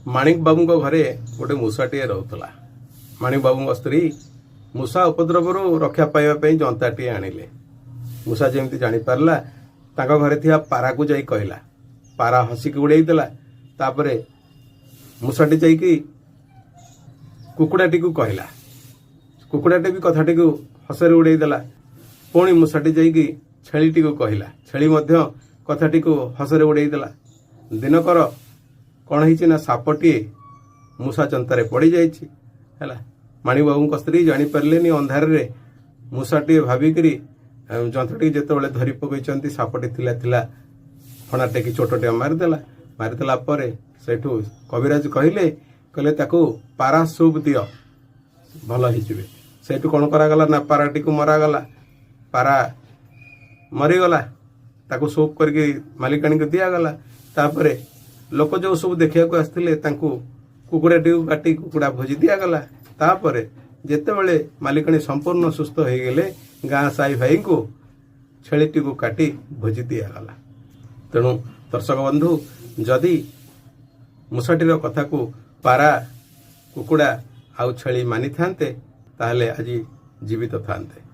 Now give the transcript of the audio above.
माणिक बाबू घरे गोटे मूषाटे रोला। माणिक बाबू स्त्री मूषा उपद्रव रक्षा पाइबा जंताटे आनिले। मूषा जमी जापारा घरे थी पारा को जाई कहला। पारा हसिक उड़े तापर मूषाटी जाकि कुकुड़ाटी को कहला। कुकुड़ाटे भी कथाटी को हसरे उड़ेदेला। पुणी मूषाटी जाकि छेलीटी को कहला। छेली कथाटी को हसरे उड़ेदेला। दिनकर कौन है सापटे मूषा चंतारे पड़ जाइए। माणिक बाबू स्त्री जापारे अंधार मूषाटी भाविक जंतटी जिते धरी पकई सापटे थिला फणा टेकी चोटटे मारिदेला। मारिदेला सेठू कविराज कहले पारा सूप दियो भल हो। सेठू कौन करागला ना पाराटी को मरागला। पारा मरीगला ताकू सूप करके मालिकाणी को दिगला। तापर लोक जो सब देखा आसते कुकुड़ाटी को काटी कुकुड़ा भोजी दिगला। तापर जितेबले मालिकाणी संपूर्ण सुस्थ हो गले गाँ साई भाई को छेलीटी को काटी भोजी दिगला। तेणु दर्शक बंधु जदि मूषाटीर कथा को पारा कुकुड़ा आउ छेली मानि थांते ताहले आज जीवित थांते।